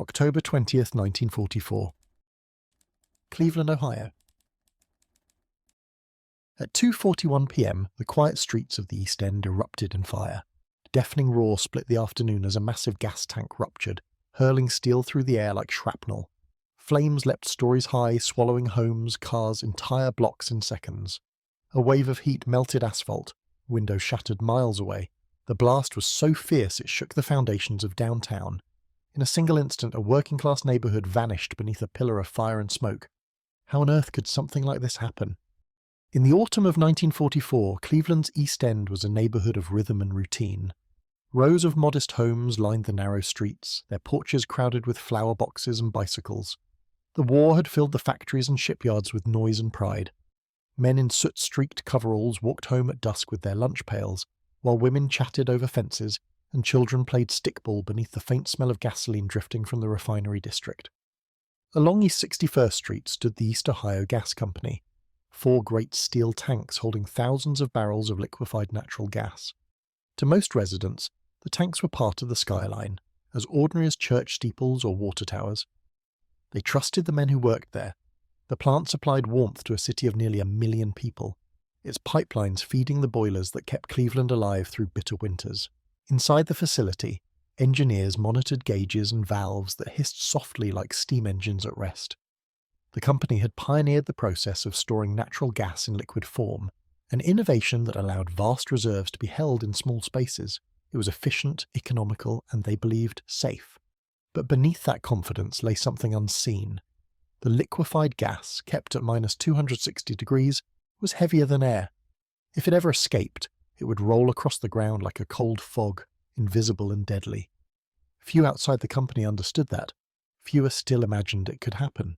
October 20th, 1944. Cleveland, Ohio. At 2:41 p.m, the quiet streets of the East End erupted in fire. A deafening roar split the afternoon as a massive gas tank ruptured, hurling steel through the air like shrapnel. Flames leapt stories high, swallowing homes, cars, entire blocks in seconds. A wave of heat melted asphalt, windows shattered miles away. The blast was so fierce it shook the foundations of downtown. In a single instant, a working-class neighborhood vanished beneath a pillar of fire and smoke. How on earth could something like this happen? In the autumn of 1944, Cleveland's East End was a neighborhood of rhythm and routine. Rows of modest homes lined the narrow streets, their porches crowded with flower boxes and bicycles. The war had filled the factories and shipyards with noise and pride. Men in soot-streaked coveralls walked home at dusk with their lunch pails, while women chatted over fences and children played stickball beneath the faint smell of gasoline drifting from the refinery district. Along East 61st Street stood the East Ohio Gas Company, 4 great steel tanks holding thousands of barrels of liquefied natural gas. To most residents, the tanks were part of the skyline, as ordinary as church steeples or water towers. They trusted the men who worked there. The plant supplied warmth to a city of nearly 1 million people, its pipelines feeding the boilers that kept Cleveland alive through bitter winters. Inside the facility, engineers monitored gauges and valves that hissed softly like steam engines at rest. The company had pioneered the process of storing natural gas in liquid form, an innovation that allowed vast reserves to be held in small spaces. It was efficient, economical, and they believed safe. But beneath that confidence lay something unseen. The liquefied gas, kept at minus 260 degrees, was heavier than air. If it ever escaped, it would roll across the ground like a cold fog, invisible and deadly. Few outside the company understood that. Fewer still imagined it could happen.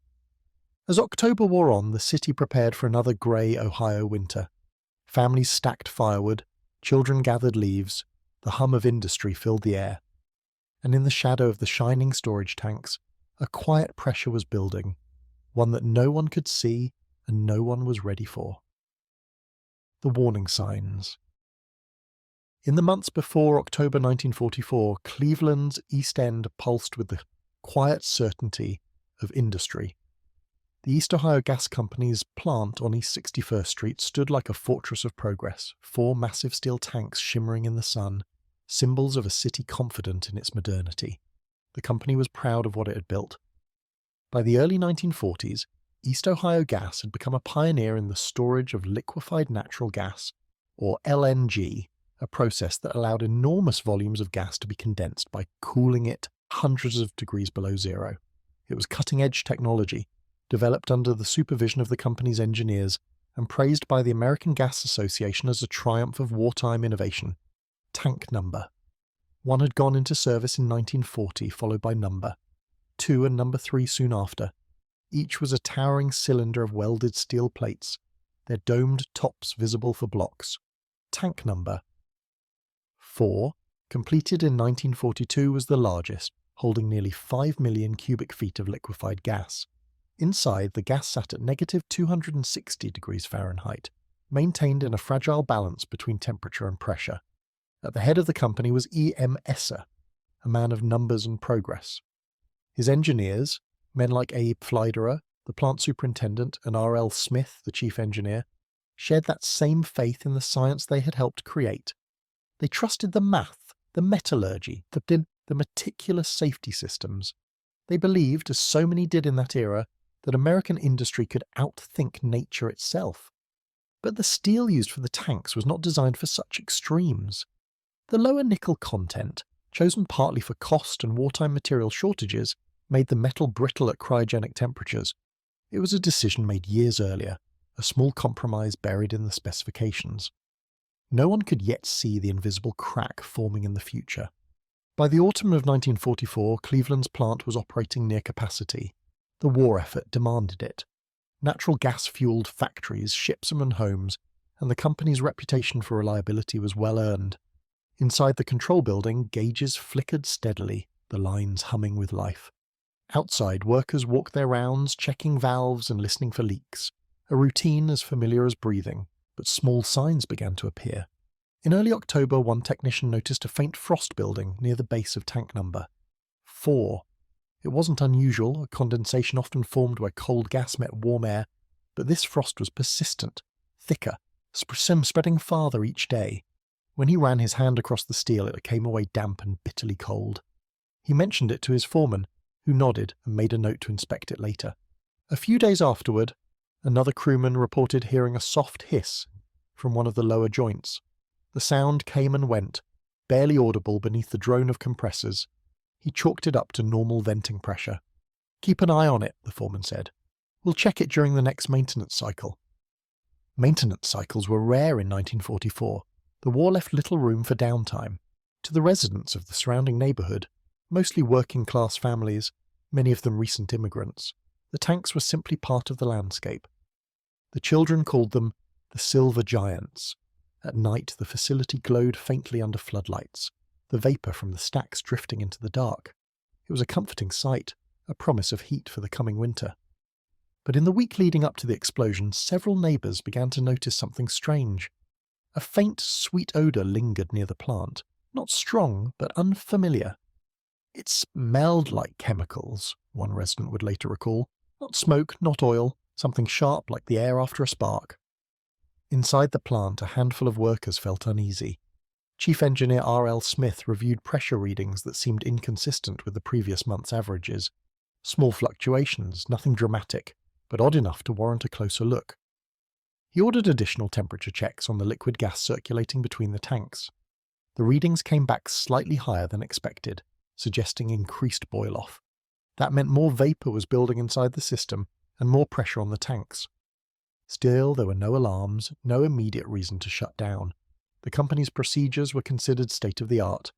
As October wore on, the city prepared for another grey Ohio winter. Families stacked firewood, children gathered leaves, the hum of industry filled the air. And in the shadow of the shining storage tanks, a quiet pressure was building, one that no one could see and no one was ready for. The warning signs. In the months before October 1944, Cleveland's East End pulsed with the quiet certainty of industry. The East Ohio Gas Company's plant on East 61st Street stood like a fortress of progress, 4 massive steel tanks shimmering in the sun, symbols of a city confident in its modernity. The company was proud of what it had built. By the early 1940s, East Ohio Gas had become a pioneer in the storage of liquefied natural gas, or LNG, a process that allowed enormous volumes of gas to be condensed by cooling it hundreds of degrees below zero. It was cutting-edge technology, developed under the supervision of the company's engineers and praised by the American Gas Association as a triumph of wartime innovation. Tank number. 1 had gone into service in 1940, followed by number 2 and number 3 soon after. Each was a towering cylinder of welded steel plates, their domed tops visible for blocks. Tank number 4, completed in 1942, was the largest, holding nearly 5 million cubic feet of liquefied gas. Inside, the gas sat at negative 260 degrees Fahrenheit, maintained in a fragile balance between temperature and pressure. At the head of the company was E.M. Esser, a man of numbers and progress. His engineers, men like Abe Fleiderer, the plant superintendent, and R.L. Smith, the chief engineer, shared that same faith in the science they had helped create. They trusted the math, the metallurgy, the meticulous safety systems. They believed, as so many did in that era, that American industry could outthink nature itself. But the steel used for the tanks was not designed for such extremes. The lower nickel content, chosen partly for cost and wartime material shortages, made the metal brittle at cryogenic temperatures. It was a decision made years earlier, a small compromise buried in the specifications. No one could yet see the invisible crack forming in the future. By the autumn of 1944, Cleveland's plant was operating near capacity. The war effort demanded it. Natural gas-fueled factories, ships and homes, and the company's reputation for reliability was well earned. Inside the control building, gauges flickered steadily, the lines humming with life. Outside, workers walked their rounds, checking valves and listening for leaks, a routine as familiar as breathing, but small signs began to appear. In early October, one technician noticed a faint frost building near the base of tank number 4. It wasn't unusual, condensation often formed where cold gas met warm air, but this frost was persistent, thicker, spreading farther each day. When he ran his hand across the steel, it came away damp and bitterly cold. He mentioned it to his foreman, who nodded and made a note to inspect it later. A few days afterward, another crewman reported hearing a soft hiss from one of the lower joints. The sound came and went, barely audible beneath the drone of compressors. He chalked it up to normal venting pressure. "Keep an eye on it," the foreman said. "We'll check it during the next maintenance cycle." Maintenance cycles were rare in 1944. The war left little room for downtime. To the residents of the surrounding neighbourhood, mostly working-class families, many of them recent immigrants, the tanks were simply part of the landscape. The children called them the Silver Giants. At night, the facility glowed faintly under floodlights, the vapour from the stacks drifting into the dark. It was a comforting sight, a promise of heat for the coming winter. But in the week leading up to the explosion, several neighbours began to notice something strange. A faint, sweet odour lingered near the plant, not strong, but unfamiliar. It smelled like chemicals, one resident would later recall. Not smoke, not oil, something sharp like the air after a spark. Inside the plant, a handful of workers felt uneasy. Chief Engineer R.L. Smith reviewed pressure readings that seemed inconsistent with the previous month's averages. Small fluctuations, nothing dramatic, but odd enough to warrant a closer look. He ordered additional temperature checks on the liquid gas circulating between the tanks. The readings came back slightly higher than expected, suggesting increased boil-off. That meant more vapour was building inside the system and more pressure on the tanks. Still, there were no alarms, no immediate reason to shut down. The company's procedures were considered state-of-the-art.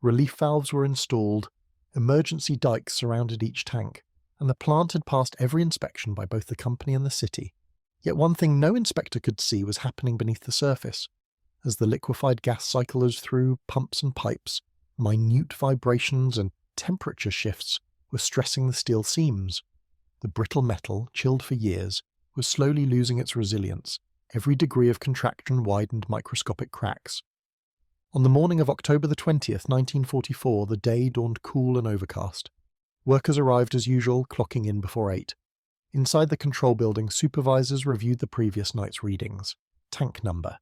Relief valves were installed, emergency dikes surrounded each tank, and the plant had passed every inspection by both the company and the city. Yet one thing no inspector could see was happening beneath the surface. As the liquefied gas cycled through pumps and pipes, minute vibrations and temperature shifts were stressing the steel seams. The brittle metal, chilled for years, was slowly losing its resilience. Every degree of contraction widened microscopic cracks. On the morning of October the 20th, 1944, the day dawned cool and overcast. Workers arrived as usual, clocking in before 8. Inside the control building, supervisors reviewed the previous night's readings. Tank number.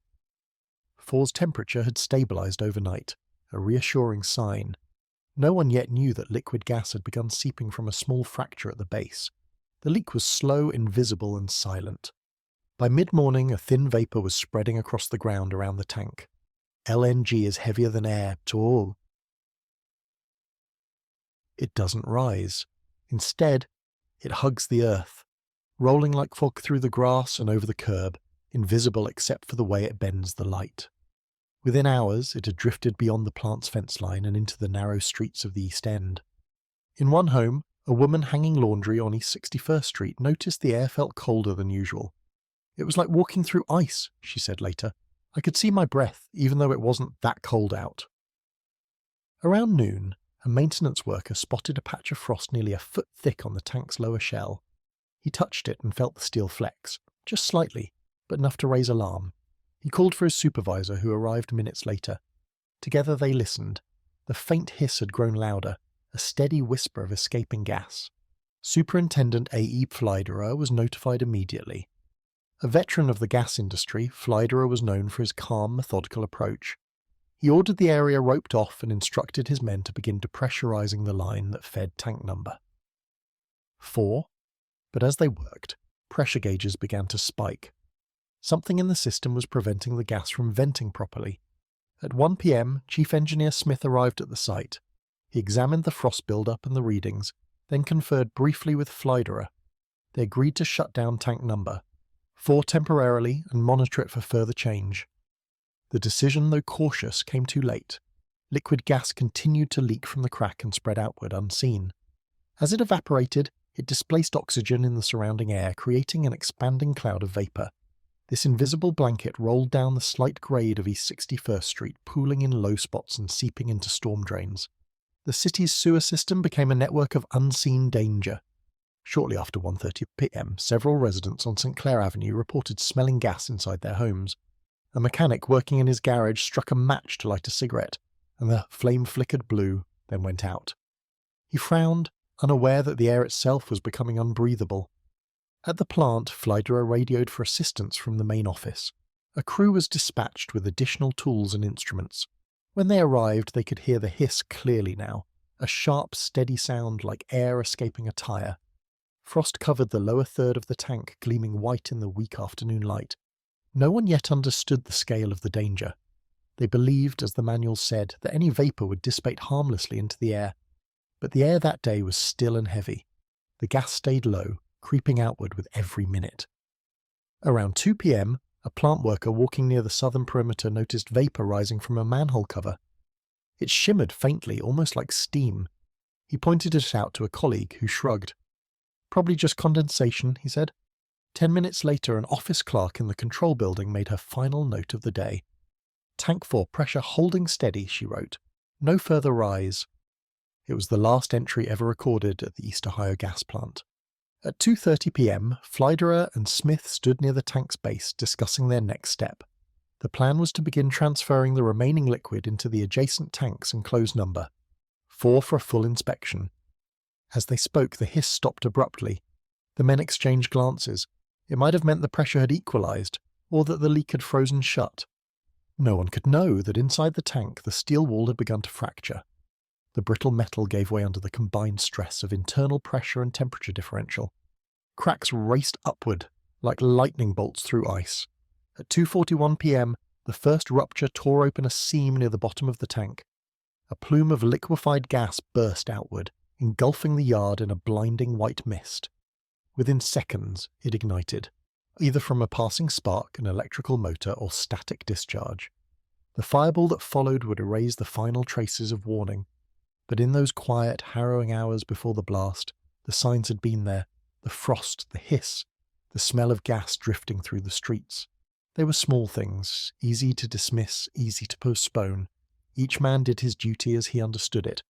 4's temperature had stabilized overnight, a reassuring sign. No one yet knew that liquid gas had begun seeping from a small fracture at the base. The leak was slow, invisible, and silent. By mid-morning, a thin vapour was spreading across the ground around the tank. LNG is heavier than air, too. It doesn't rise. Instead, it hugs the earth, rolling like fog through the grass and over the curb, invisible except for the way it bends the light. Within hours, it had drifted beyond the plant's fence line and into the narrow streets of the East End. In one home, a woman hanging laundry on East 61st Street noticed the air felt colder than usual. "It was like walking through ice," she said later. "I could see my breath, even though it wasn't that cold out." Around noon, a maintenance worker spotted a patch of frost nearly a foot thick on the tank's lower shell. He touched it and felt the steel flex, just slightly, but enough to raise alarm. He called for his supervisor, who arrived minutes later. Together they listened. The faint hiss had grown louder, a steady whisper of escaping gas. Superintendent A.E. Fleiderer was notified immediately. A veteran of the gas industry, Fleiderer was known for his calm, methodical approach. He ordered the area roped off and instructed his men to begin depressurizing the line that fed tank number 4. But as they worked, pressure gauges began to spike. Something in the system was preventing the gas from venting properly. At 1 p.m, Chief Engineer Smith arrived at the site. He examined the frost build-up and the readings, then conferred briefly with Fleiderer. They agreed to shut down tank number 4 temporarily and monitor it for further change. The decision, though cautious, came too late. Liquid gas continued to leak from the crack and spread outward unseen. As it evaporated, it displaced oxygen in the surrounding air, creating an expanding cloud of vapour. This invisible blanket rolled down the slight grade of East 61st Street, pooling in low spots and seeping into storm drains. The city's sewer system became a network of unseen danger. Shortly after 1:30 p.m, several residents on St. Clair Avenue reported smelling gas inside their homes. A mechanic working in his garage struck a match to light a cigarette, and the flame flickered blue, then went out. He frowned unaware that the air itself was becoming unbreathable. At the plant, Flydera radioed for assistance from the main office. A crew was dispatched with additional tools and instruments. When they arrived, they could hear the hiss clearly now, a sharp, steady sound like air escaping a tire. Frost covered the lower third of the tank, gleaming white in the weak afternoon light. No one yet understood the scale of the danger. They believed, as the manual said, that any vapour would dissipate harmlessly into the air. But the air that day was still and heavy. The gas stayed low, creeping outward with every minute. Around 2 p.m, a plant worker walking near the southern perimeter noticed vapour rising from a manhole cover. It shimmered faintly, almost like steam. He pointed it out to a colleague, who shrugged. "Probably just condensation," he said. 10 minutes later, an office clerk in the control building made her final note of the day. "Tank 4 pressure holding steady," she wrote. "No further rise." It was the last entry ever recorded at the East Ohio gas plant. At 2:30 p.m, Flydera and Smith stood near the tank's base discussing their next step. The plan was to begin transferring the remaining liquid into the adjacent tanks and close number 4 for a full inspection. As they spoke, the hiss stopped abruptly. The men exchanged glances. It might have meant the pressure had equalized, or that the leak had frozen shut. No one could know that inside the tank the steel wall had begun to fracture. The brittle metal gave way under the combined stress of internal pressure and temperature differential. Cracks raced upward, like lightning bolts through ice. At 2:41 p.m, the first rupture tore open a seam near the bottom of the tank. A plume of liquefied gas burst outward, engulfing the yard in a blinding white mist. Within seconds, it ignited, either from a passing spark, an electrical motor, or static discharge. The fireball that followed would erase the final traces of warning. But in those quiet, harrowing hours before the blast, the signs had been there: the frost, the hiss, the smell of gas drifting through the streets. They were small things, easy to dismiss, easy to postpone. Each man did his duty as he understood it.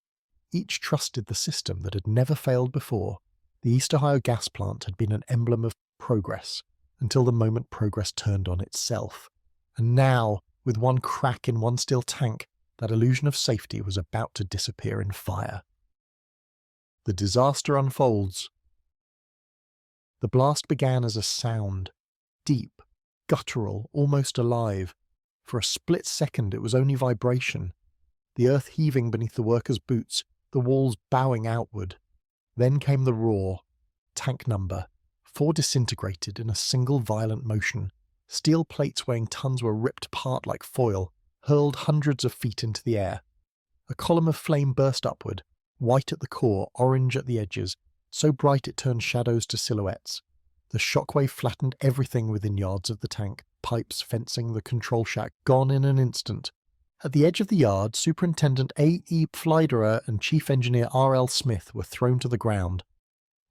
Each trusted the system that had never failed before. The East Ohio gas plant had been an emblem of progress, until the moment progress turned on itself. And now, with one crack in one steel tank, that illusion of safety was about to disappear in fire. The disaster unfolds. The blast began as a sound, deep, guttural, almost alive. For a split second it was only vibration, the earth heaving beneath the workers' boots, the walls bowing outward. Then came the roar. Tank number 4 disintegrated in a single violent motion. Steel plates weighing tons were ripped apart like foil, hurled hundreds of feet into the air. A column of flame burst upward, white at the core, orange at the edges, so bright it turned shadows to silhouettes. The shockwave flattened everything within yards of the tank, pipes, fencing, the control shack, gone in an instant. At the edge of the yard, Superintendent A.E. Flydera and Chief Engineer R.L. Smith were thrown to the ground.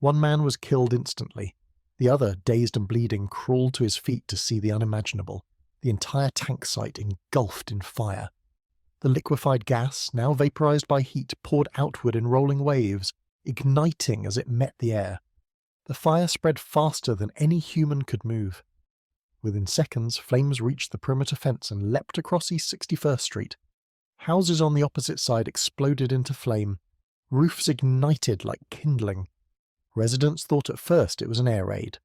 One man was killed instantly. The other, dazed and bleeding, crawled to his feet to see the unimaginable. The entire tank site engulfed in fire. The liquefied gas, now vaporized by heat, poured outward in rolling waves, igniting as it met the air. The fire spread faster than any human could move. Within seconds, flames reached the perimeter fence and leapt across East 61st Street. Houses on the opposite side exploded into flame. Roofs ignited like kindling. Residents thought at first it was an air raid.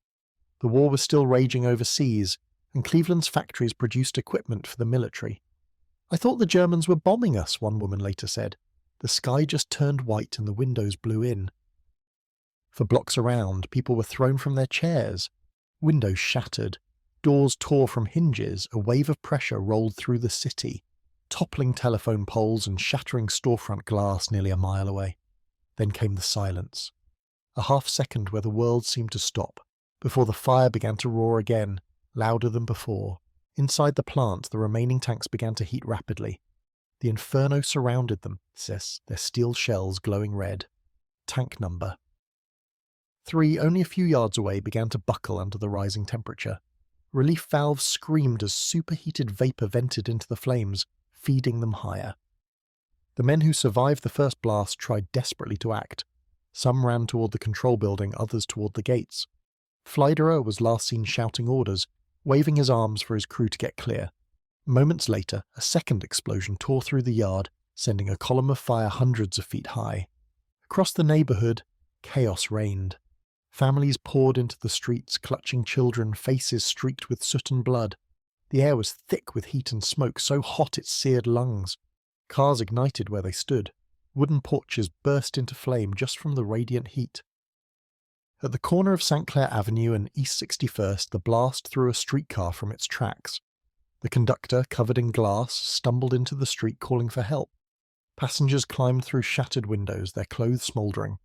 The war was still raging overseas, and Cleveland's factories produced equipment for the military. "I thought the Germans were bombing us," one woman later said. "The sky just turned white and the windows blew in." For blocks around, people were thrown from their chairs. Windows shattered. Doors tore from hinges. A wave of pressure rolled through the city, toppling telephone poles and shattering storefront glass nearly a mile away. Then came the silence. A half-second where the world seemed to stop, before the fire began to roar again, louder than before. Inside the plant, the remaining tanks began to heat rapidly. The inferno surrounded them, says, their steel shells glowing red. Tank number 3, only a few yards away, began to buckle under the rising temperature. Relief valves screamed as superheated vapor vented into the flames, feeding them higher. The men who survived the first blast tried desperately to act. Some ran toward the control building, others toward the gates. Flydera was last seen shouting orders, waving his arms for his crew to get clear. Moments later, a second explosion tore through the yard, sending a column of fire hundreds of feet high. Across the neighborhood, Chaos reigned. Families poured into the streets, clutching children, faces streaked with soot and blood. The air was thick with heat and smoke, so hot it seared lungs. Cars ignited where they stood. Wooden porches burst into flame just from the radiant heat. At the corner of St. Clair Avenue and East 61st, the blast threw a streetcar from its tracks. The conductor, covered in glass, stumbled into the street calling for help. Passengers climbed through shattered windows, their clothes smouldering.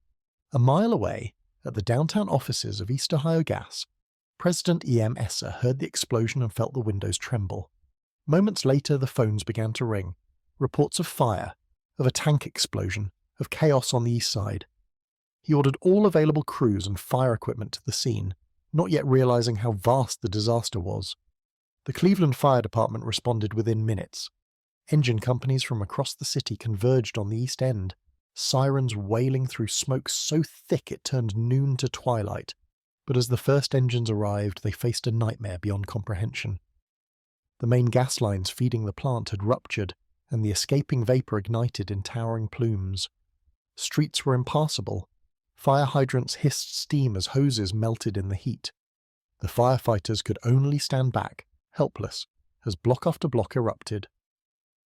A mile away, at the downtown offices of East Ohio Gas, President E.M. Esser heard the explosion and felt the windows tremble. Moments later, the phones began to ring. Reports of fire, of a tank explosion, of chaos on the east side. He ordered all available crews and fire equipment to the scene, not yet realizing how vast the disaster was. The Cleveland Fire Department responded within minutes. Engine companies from across the city converged on the East End, sirens wailing through smoke so thick it turned noon to twilight. But as the first engines arrived, they faced a nightmare beyond comprehension. The main gas lines feeding the plant had ruptured, and the escaping vapor ignited in towering plumes. Streets were impassable. Fire hydrants hissed steam as hoses melted in the heat. The firefighters could only stand back, helpless, as block after block erupted.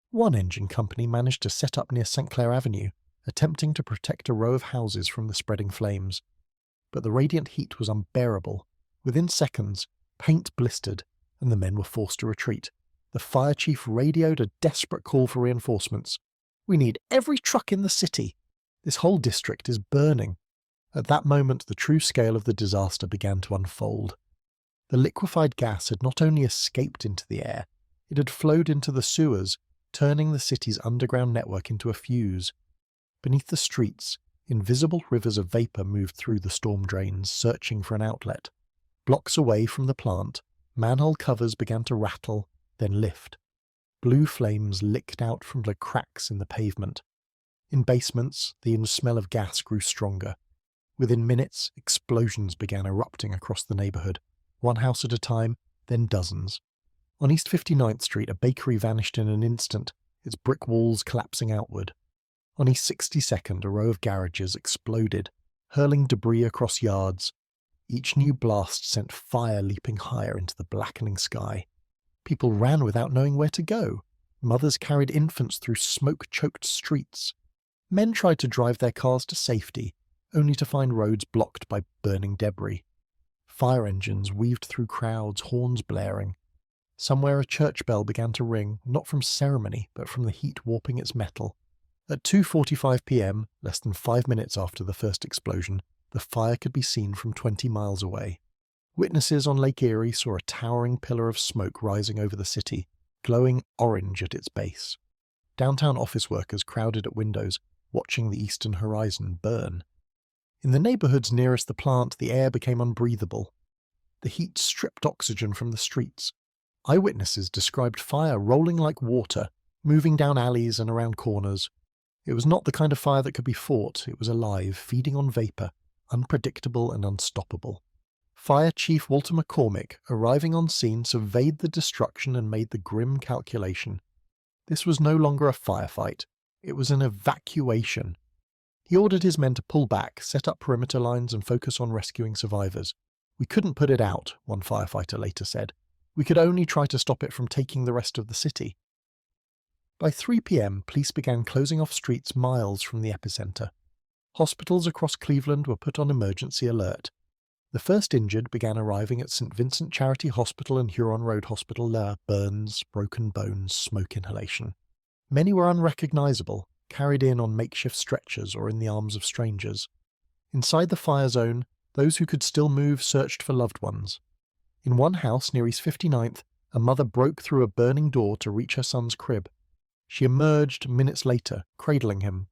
One engine company managed to set up near St. Clair Avenue, attempting to protect a row of houses from the spreading flames. But the radiant heat was unbearable. Within seconds, paint blistered, and the men were forced to retreat. The fire chief radioed a desperate call for reinforcements. "We need every truck in the city. This whole district is burning." At that moment, the true scale of the disaster began to unfold. The liquefied gas had not only escaped into the air, it had flowed into the sewers, turning the city's underground network into a fuse. Beneath the streets, invisible rivers of vapor moved through the storm drains, searching for an outlet. Blocks away from the plant, manhole covers began to rattle, then lift. Blue flames licked out from the cracks in the pavement. In basements, the smell of gas grew stronger. Within minutes, explosions began erupting across the neighborhood, one house at a time, then dozens. On East 59th Street, a bakery vanished in an instant, its brick walls collapsing outward. On East 62nd, a row of garages exploded, hurling debris across yards. Each new blast sent fire leaping higher into the blackening sky. People ran without knowing where to go. Mothers carried infants through smoke-choked streets. Men tried to drive their cars to safety, only to find roads blocked by burning debris. Fire engines weaved through crowds, horns blaring. Somewhere a church bell began to ring, not from ceremony, but from the heat warping its metal. At 2:45 p.m., less than 5 minutes after the first explosion, the fire could be seen from 20 miles away. Witnesses on Lake Erie saw a towering pillar of smoke rising over the city, glowing orange at its base. Downtown office workers crowded at windows, watching the eastern horizon burn. In the neighborhoods nearest the plant, the air became unbreathable. The heat stripped oxygen from the streets. Eyewitnesses described fire rolling like water, moving down alleys and around corners. It was not the kind of fire that could be fought. It was alive, feeding on vapor, unpredictable and unstoppable. Fire Chief Walter McCormick, arriving on scene, surveyed the destruction and made the grim calculation. This was no longer a firefight. It was an evacuation. He ordered his men to pull back, set up perimeter lines and focus on rescuing survivors. "We couldn't put it out," one firefighter later said. "We could only try to stop it from taking the rest of the city." By 3 p.m., police began closing off streets miles from the epicenter. Hospitals across Cleveland were put on emergency alert. The first injured began arriving at St. Vincent Charity Hospital and Huron Road Hospital. There were burns, broken bones, smoke inhalation. Many were unrecognizable, carried in on makeshift stretchers or in the arms of strangers. Inside the fire zone, those who could still move searched for loved ones. In one house near East 59th, a mother broke through a burning door to reach her son's crib. She emerged minutes later, cradling him,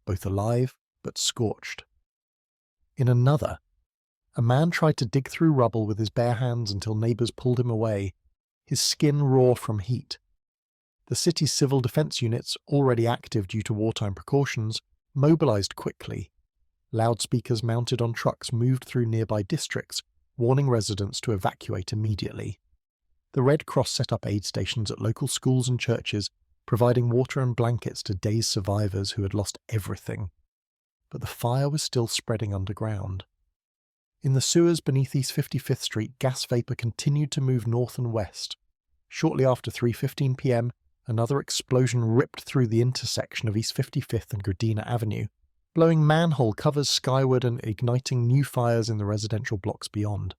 both alive but scorched. In another, a man tried to dig through rubble with his bare hands until neighbors pulled him away, his skin raw from heat. The city's civil defense units, already active due to wartime precautions, mobilized quickly. Loudspeakers mounted on trucks moved through nearby districts, warning residents to evacuate immediately. The Red Cross set up aid stations at local schools and churches, providing water and blankets to dazed survivors who had lost everything. but the fire was still spreading underground. In the sewers beneath East 55th Street, gas vapour continued to move north and west. Shortly after 3:15 p.m, another explosion ripped through the intersection of East 55th and Gradina Avenue, blowing manhole covers skyward and igniting new fires in the residential blocks beyond.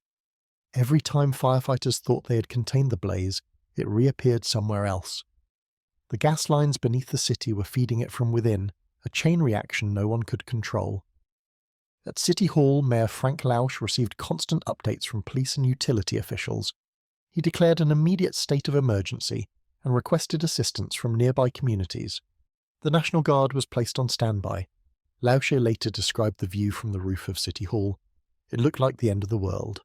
Every time firefighters thought they had contained the blaze, it reappeared somewhere else. The gas lines beneath the city were feeding it from within, a chain reaction no one could control. At City Hall, Mayor Frank Lausch received constant updates from police and utility officials. He declared an immediate state of emergency and requested assistance from nearby communities. The National Guard was placed on standby. Lausch later described the view from the roof of City Hall. It looked like the end of the world.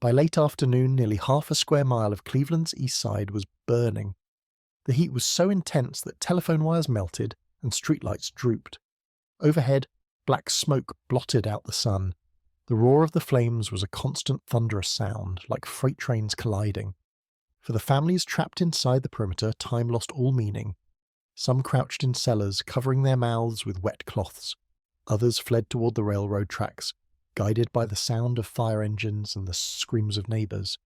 By late afternoon, nearly half a square mile of Cleveland's east side was burning. The heat was so intense that telephone wires melted and streetlights drooped. Overhead, black smoke blotted out the sun. The roar of the flames was a constant thunderous sound, like freight trains colliding. For the families trapped inside the perimeter, time lost all meaning. Some crouched in cellars, covering their mouths with wet cloths. Others fled toward the railroad tracks, guided by the sound of fire engines and the screams of neighbours.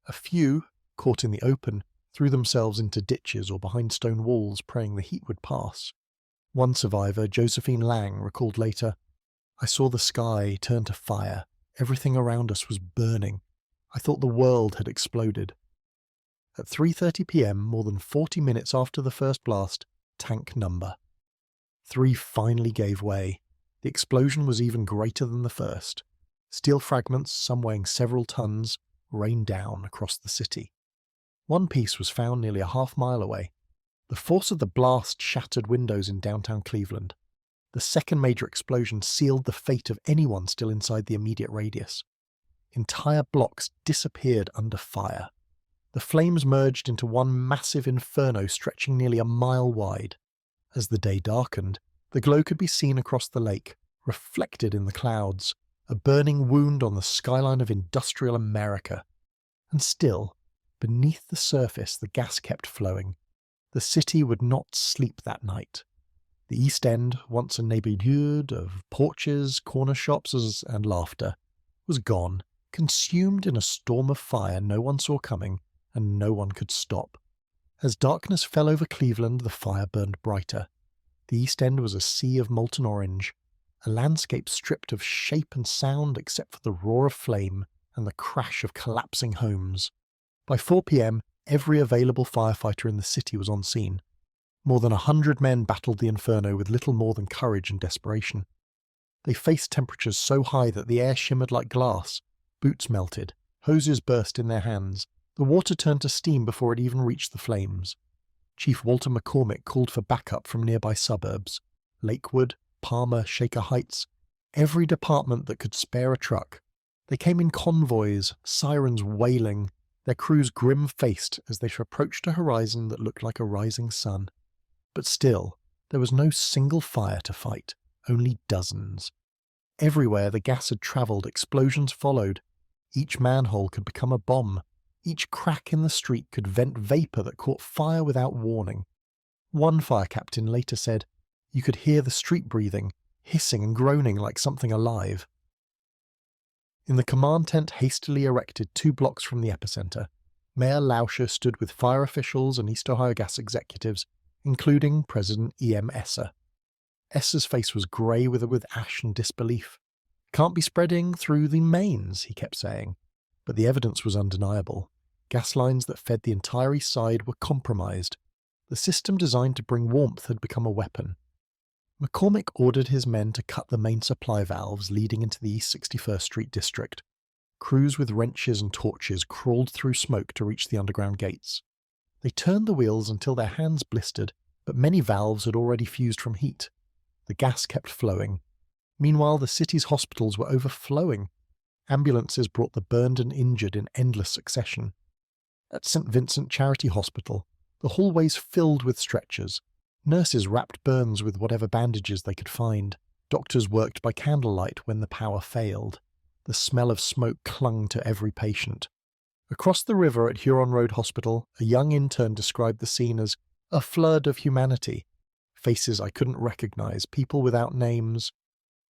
A few, caught in the open, threw themselves into ditches or behind stone walls, praying the heat would pass. One survivor, Josephine Lang, recalled later, "I saw the sky turn to fire. Everything around us was burning. I thought the world had exploded." At 3:30 p.m, more than 40 minutes after the first blast, tank number 3 finally gave way. The explosion was even greater than the first. Steel fragments, some weighing several tons, rained down across the city. One piece was found nearly a half-mile away. The force of the blast shattered windows in downtown Cleveland. The second major explosion sealed the fate of anyone still inside the immediate radius. Entire blocks disappeared under fire. The flames merged into one massive inferno stretching nearly a mile wide. As the day darkened, the glow could be seen across the lake, reflected in the clouds, a burning wound on the skyline of industrial America. And still, beneath the surface, the gas kept flowing. The city would not sleep that night. The East End, once a neighbourhood of porches, corner shops and laughter, was gone, consumed in a storm of fire no one saw coming and no one could stop. As darkness fell over Cleveland, the fire burned brighter. The East End was a sea of molten orange, a landscape stripped of shape and sound except for the roar of flame and the crash of collapsing homes. By 4 p.m, every available firefighter in the city was on scene. More than 100 men battled the inferno with little more than courage and desperation. They faced temperatures so high that the air shimmered like glass, boots melted, hoses burst in their hands, the water turned to steam before it even reached the flames. Chief Walter McCormick called for backup from nearby suburbs. Lakewood, Palmer, Shaker Heights, every department that could spare a truck. They came in convoys, sirens wailing, their crews grim-faced as they approached a horizon that looked like a rising sun. But still, there was no single fire to fight, only dozens. Everywhere the gas had travelled, explosions followed. Each manhole could become a bomb. Each crack in the street could vent vapour that caught fire without warning. One fire captain later said, "You could hear the street breathing, hissing and groaning like something alive." In the command tent hastily erected 2 blocks from the epicentre, Mayor Lauscher stood with fire officials and East Ohio Gas executives, including President E.M. Esser. Esser's face was grey with ash and disbelief. "Can't be spreading through the mains," he kept saying. But the evidence was undeniable. Gas lines that fed the entire east side were compromised. The system designed to bring warmth had become a weapon. McCormick ordered his men to cut the main supply valves leading into the East 61st Street district. Crews with wrenches and torches crawled through smoke to reach the underground gates. They turned the wheels until their hands blistered, but many valves had already fused from heat. The gas kept flowing. Meanwhile, the city's hospitals were overflowing. Ambulances brought the burned and injured in endless succession. At St. Vincent Charity Hospital, the hallways filled with stretchers. Nurses wrapped burns with whatever bandages they could find. Doctors worked by candlelight when the power failed. The smell of smoke clung to every patient. Across the river at Huron Road Hospital, a young intern described the scene as a flood of humanity. Faces I couldn't recognize, people without names.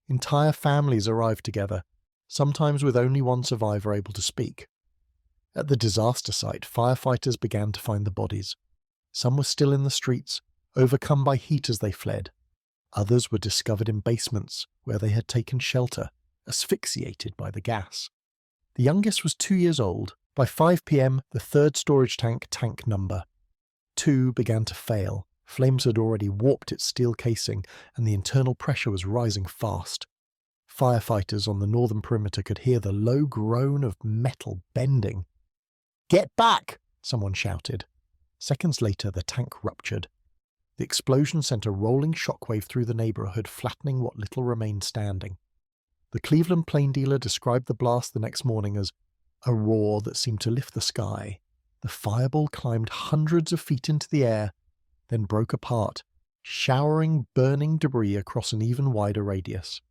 Entire families arrived together, sometimes with only one survivor able to speak. At the disaster site, firefighters began to find the bodies. Some were still in the streets, overcome by heat as they fled. Others were discovered in basements where they had taken shelter, asphyxiated by the gas. The youngest was 2 years old. By 5 p.m., the third storage tank number 2 began to fail. Flames had already warped its steel casing, and the internal pressure was rising fast. Firefighters on the northern perimeter could hear the low groan of metal bending. "Get back!" someone shouted. Seconds later, the tank ruptured. The explosion sent a rolling shockwave through the neighborhood, flattening what little remained standing. The Cleveland plain dealer described the blast the next morning as a roar that seemed to lift the sky. The fireball climbed hundreds of feet into the air, then broke apart, showering burning debris across an even wider radius.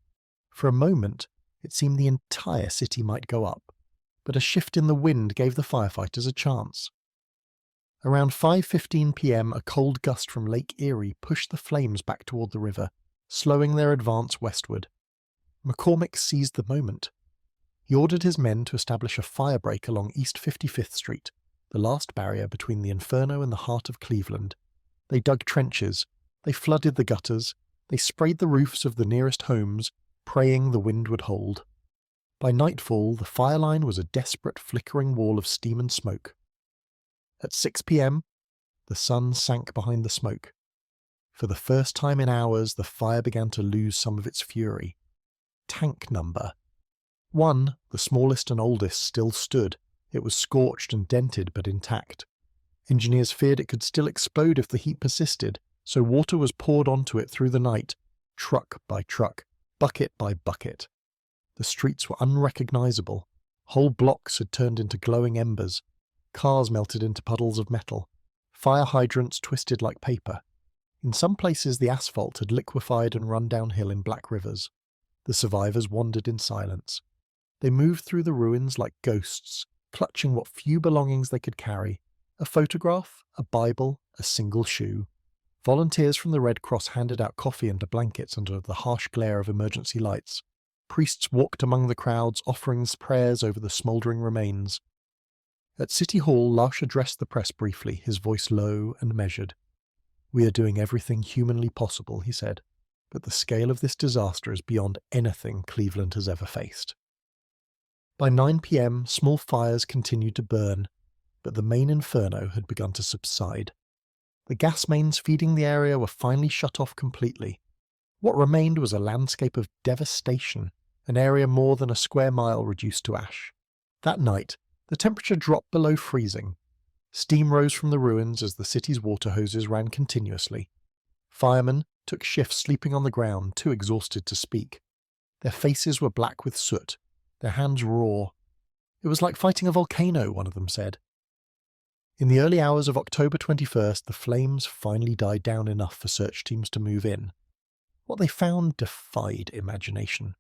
For a moment, it seemed the entire city might go up, but a shift in the wind gave the firefighters a chance. Around 5:15 p.m., a cold gust from Lake Erie pushed the flames back toward the river, slowing their advance westward. McCormick seized the moment. He ordered his men to establish a firebreak along East 55th Street, the last barrier between the Inferno and the heart of Cleveland. They dug trenches, they flooded the gutters, they sprayed the roofs of the nearest homes, praying the wind would hold. By nightfall, the fire line was a desperate flickering wall of steam and smoke. At 6 p.m., the sun sank behind the smoke. For the first time in hours, the fire began to lose some of its fury. Tank number 1, the smallest and oldest, still stood. It was scorched and dented but intact. Engineers feared it could still explode if the heat persisted, so water was poured onto it through the night, truck by truck, bucket by bucket. The streets were unrecognizable. Whole blocks had turned into glowing embers. Cars melted into puddles of metal. Fire hydrants twisted like paper. In some places the asphalt had liquefied and run downhill in black rivers. The survivors wandered in silence. They moved through the ruins like ghosts, clutching what few belongings they could carry: a photograph, a Bible, a single shoe. Volunteers from the Red Cross handed out coffee and blankets under the harsh glare of emergency lights. Priests walked among the crowds, offering prayers over the smouldering remains. At City Hall, Lash addressed the press briefly, his voice low and measured. "We are doing everything humanly possible," he said, "but the scale of this disaster is beyond anything Cleveland has ever faced." By 9 p.m., small fires continued to burn, but the main inferno had begun to subside. The gas mains feeding the area were finally shut off completely. What remained was a landscape of devastation, an area more than a square mile reduced to ash. That night, the temperature dropped below freezing. Steam rose from the ruins as the city's water hoses ran continuously. Firemen took shifts sleeping on the ground, too exhausted to speak. Their faces were black with soot, their hands raw. It was like fighting a volcano, one of them said. In the early hours of October 21st, the flames finally died down enough for search teams to move in. What they found defied imagination.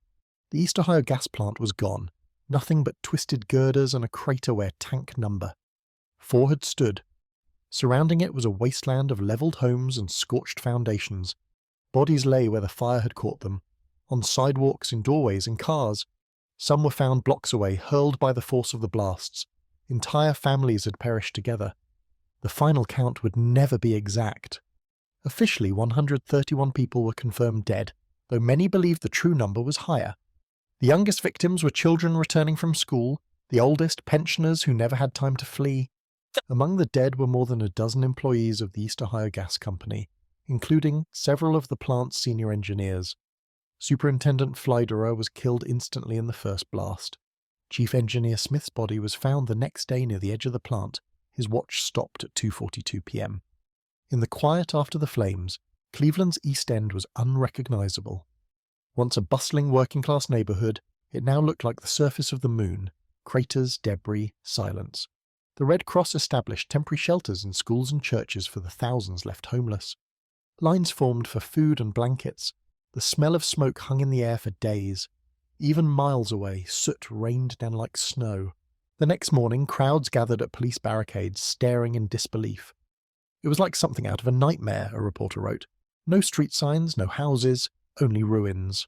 The East Ohio gas plant was gone. Nothing but twisted girders and a crater where tank number 4 had stood. Surrounding it was a wasteland of levelled homes and scorched foundations. Bodies lay where the fire had caught them, on sidewalks, in doorways, in cars. Some were found blocks away, hurled by the force of the blasts. Entire families had perished together. The final count would never be exact. Officially, 131 people were confirmed dead, though many believed the true number was higher. The youngest victims were children returning from school, the oldest pensioners who never had time to flee. Among the dead were more than a dozen employees of the East Ohio Gas Company, including several of the plant's senior engineers. Superintendent Flyderer was killed instantly in the first blast. Chief Engineer Smith's body was found the next day near the edge of the plant. His watch stopped at 2:42 p.m. In the quiet after the flames, Cleveland's East End was unrecognizable. Once a bustling working-class neighborhood, it now looked like the surface of the moon: craters, debris, silence. The Red Cross established temporary shelters in schools and churches for the thousands left homeless. Lines formed for food and blankets. The smell of smoke hung in the air for days. Even miles away, soot rained down like snow. The next morning, crowds gathered at police barricades, staring in disbelief. It was like something out of a nightmare, a reporter wrote. No street signs, no houses, only ruins.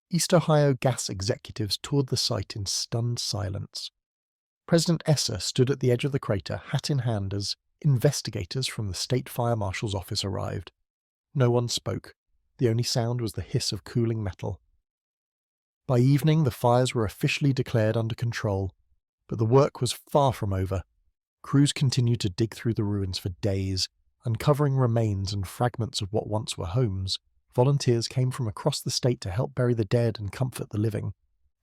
East Ohio gas executives toured the site in stunned silence. President Esser stood at the edge of the crater, hat in hand, as investigators from the state fire marshal's office arrived. No one spoke. The only sound was the hiss of cooling metal. By evening, the fires were officially declared under control, but the work was far from over. Crews continued to dig through the ruins for days, uncovering remains and fragments of what once were homes. Volunteers came from across the state to help bury the dead and comfort the living.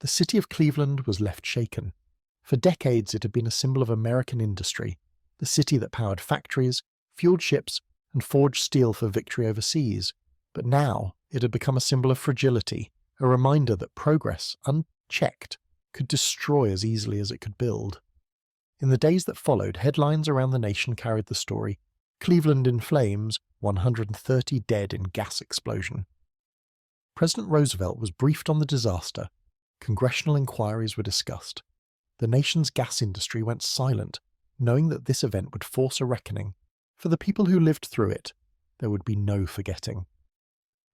The city of Cleveland was left shaken. For decades it had been a symbol of American industry, the city that powered factories, fueled ships, and forged steel for victory overseas. But now it had become a symbol of fragility, a reminder that progress, unchecked, could destroy as easily as it could build. In the days that followed, headlines around the nation carried the story, "Cleveland in flames, 130 dead in gas explosion." President Roosevelt was briefed on the disaster. Congressional inquiries were discussed. The nation's gas industry went silent, knowing that this event would force a reckoning. For the people who lived through it, there would be no forgetting.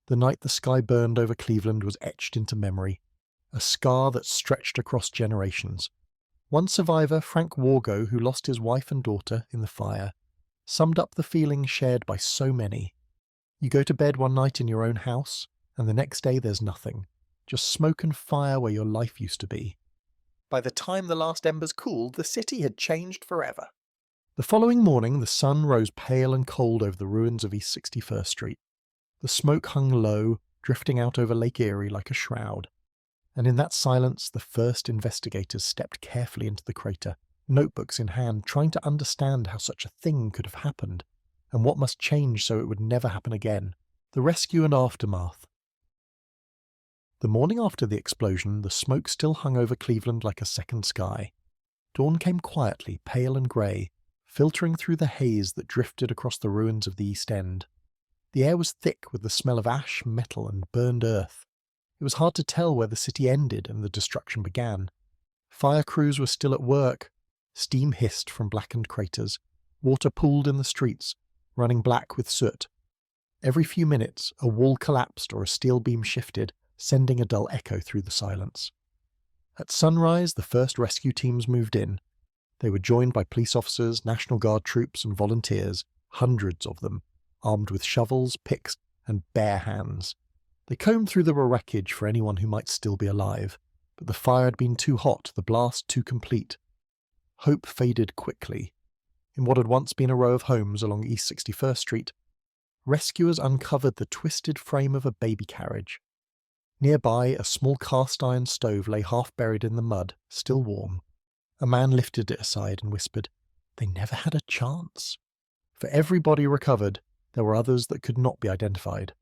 The night the sky burned over Cleveland was etched into memory, a scar that stretched across generations. One survivor, Frank Wargo, who lost his wife and daughter in the fire, summed up the feeling shared by so many. You go to bed one night in your own house, and the next day there's nothing, just smoke and fire where your life used to be. By the time the last embers cooled, the city had changed forever. The following morning, the sun rose pale and cold over the ruins of East 61st Street. The smoke hung low, drifting out over Lake Erie like a shroud. And in that silence, the first investigators stepped carefully into the crater, notebooks in hand, trying to understand how such a thing could have happened, and what must change so it would never happen again. The rescue and aftermath. The morning after the explosion, the smoke still hung over Cleveland like a second sky. Dawn came quietly, pale and grey, filtering through the haze that drifted across the ruins of the East End. The air was thick with the smell of ash, metal, and burned earth. It was hard to tell where the city ended and the destruction began. Fire crews were still at work. Steam hissed from blackened craters. Water pooled in the streets, running black with soot. Every few minutes, a wall collapsed or a steel beam shifted, sending a dull echo through the silence. At sunrise, the first rescue teams moved in. They were joined by police officers, National Guard troops, and volunteers, hundreds of them, armed with shovels, picks, and bare hands. They combed through the wreckage for anyone who might still be alive, but the fire had been too hot, the blast too complete. Hope faded quickly. In what had once been a row of homes along East 61st Street, rescuers uncovered the twisted frame of a baby carriage. Nearby, a small cast-iron stove lay half-buried in the mud, still warm. A man lifted it aside and whispered, "They never had a chance." For every body recovered, there were others that could not be identified.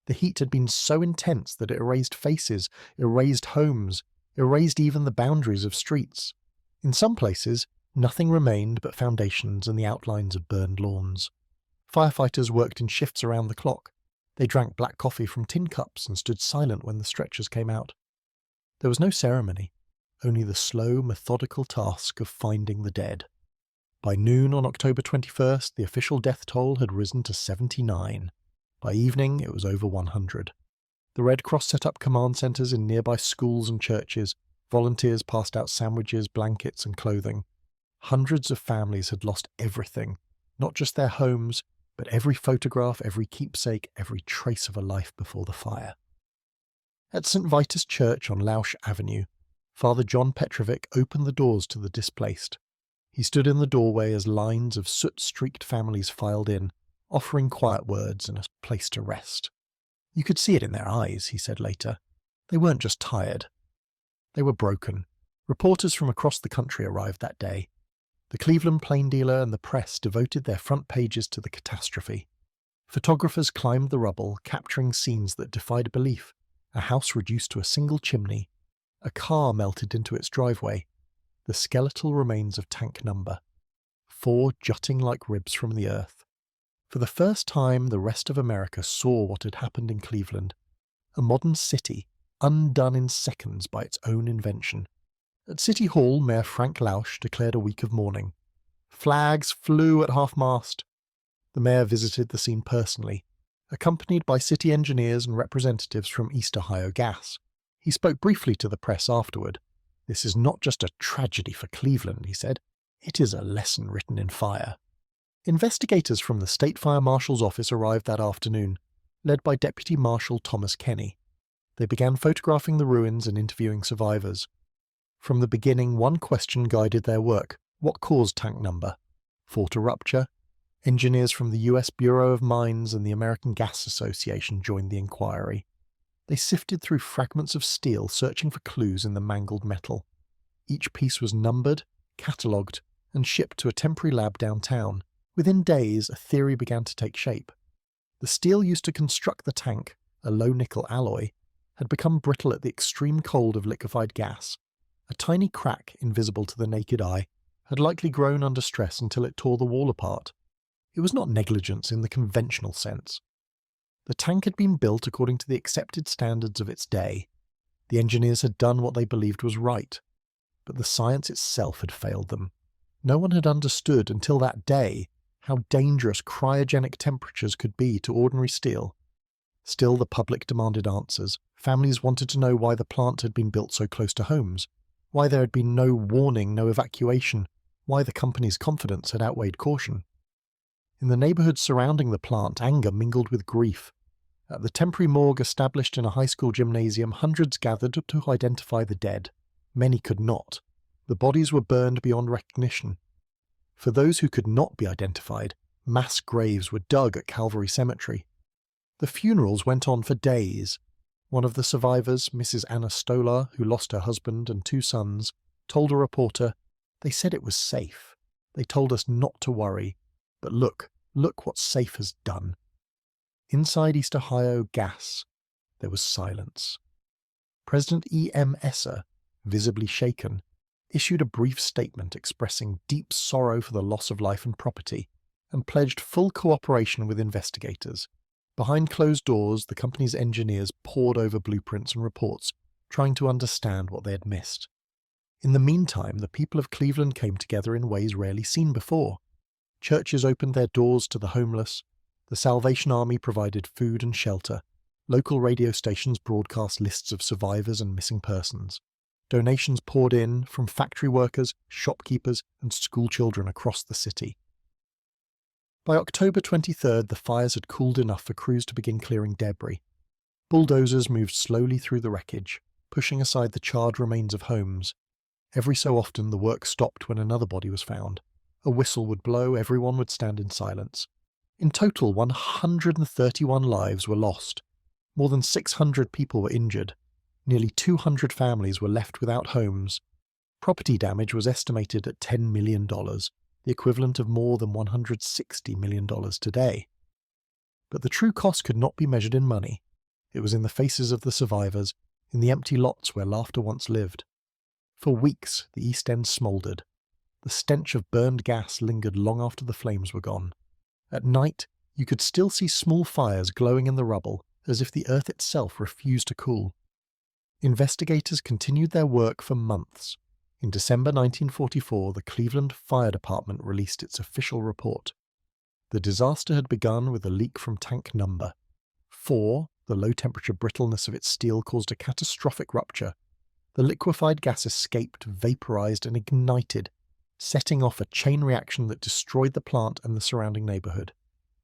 The heat had been so intense that it erased faces, erased homes, erased even the boundaries of streets. In some places, nothing remained but foundations and the outlines of burned lawns. Firefighters worked in shifts around the clock. They drank black coffee from tin cups and stood silent when the stretchers came out. There was no ceremony, only the slow, methodical task of finding the dead. By noon on October 21st, the official death toll had risen to 79. By evening, it was over 100. The Red Cross set up command centres in nearby schools and churches. Volunteers passed out sandwiches, blankets, and clothing. Hundreds of families had lost everything, not just their homes, but every photograph, every keepsake, every trace of a life before the fire. At St. Vitus Church on Lausch Avenue, Father John Petrovic opened the doors to the displaced. He stood in the doorway as lines of soot-streaked families filed in, offering quiet words and a place to rest. You could see it in their eyes, he said later. They weren't just tired. They were broken. Reporters from across the country arrived that day. The Cleveland Plain Dealer and the press devoted their front pages to the catastrophe. Photographers climbed the rubble, capturing scenes that defied belief. A house reduced to a single chimney. A car melted into its driveway. The skeletal remains of tank number. 4 jutting like ribs from the earth. For the first time, the rest of America saw what had happened in Cleveland. A modern city, undone in seconds by its own invention. At City Hall, Mayor Frank Lausch declared a week of mourning. Flags flew at half-mast. The mayor visited the scene personally. accompanied by city engineers and representatives from East Ohio Gas. He spoke briefly to the press afterward. "This is not just a tragedy for Cleveland," he said. "It is a lesson written in fire." Investigators from the State Fire Marshal's office arrived that afternoon, led by Deputy Marshal Thomas Kenny. They began photographing the ruins and interviewing survivors. From the beginning, one question guided their work: what caused tank number 4 to rupture? Engineers from the U.S. Bureau of Mines and the American Gas Association joined the inquiry. They sifted through fragments of steel, searching for clues in the mangled metal. Each piece was numbered, catalogued, and shipped to a temporary lab downtown. Within days, a theory began to take shape. The steel used to construct the tank, a low-nickel alloy, had become brittle at the extreme cold of liquefied gas. A tiny crack, invisible to the naked eye, had likely grown under stress until it tore the wall apart. It was not negligence in the conventional sense. The tank had been built according to the accepted standards of its day. The engineers had done what they believed was right, but the science itself had failed them. No one had understood until that day how dangerous cryogenic temperatures could be to ordinary steel. Still, the public demanded answers. Families wanted to know why the plant had been built so close to homes, why there had been no warning, no evacuation, why the company's confidence had outweighed caution. In the neighborhood surrounding the plant, anger mingled with grief. At the temporary morgue established in a high school gymnasium, hundreds gathered to identify the dead. Many could not. The bodies were burned beyond recognition. For those who could not be identified, mass graves were dug at Calvary Cemetery. The funerals went on for days. One of the survivors, Mrs. Anna Stolar, who lost her husband and 2 sons, told a reporter, "They said it was safe. They told us not to worry. But look what safe has done." Inside East Ohio Gas, there was silence. President E.M. Esser, visibly shaken, issued a brief statement expressing deep sorrow for the loss of life and property, and pledged full cooperation with investigators. Behind closed doors, the company's engineers pored over blueprints and reports, trying to understand what they had missed. In the meantime, the people of Cleveland came together in ways rarely seen before. Churches opened their doors to the homeless. The Salvation Army provided food and shelter. Local radio stations broadcast lists of survivors and missing persons. Donations poured in from factory workers, shopkeepers, and schoolchildren across the city. By October 23rd, the fires had cooled enough for crews to begin clearing debris. Bulldozers moved slowly through the wreckage, pushing aside the charred remains of homes. Every so often, the work stopped when another body was found. A whistle would blow, everyone would stand in silence. In total, 131 lives were lost. More than 600 people were injured. Nearly 200 families were left without homes. Property damage was estimated at $10 million, the equivalent of more than $160 million today. But the true cost could not be measured in money. It was in the faces of the survivors, in the empty lots where laughter once lived. For weeks, the East End smouldered. The stench of burned gas lingered long after the flames were gone. At night, you could still see small fires glowing in the rubble, as if the earth itself refused to cool. Investigators continued their work for months. In December 1944, the Cleveland Fire Department released its official report. The disaster had begun with a leak from tank number 4. The low-temperature brittleness of its steel caused a catastrophic rupture. The liquefied gas escaped, vaporized, and ignited, setting off a chain reaction that destroyed the plant and the surrounding neighborhood.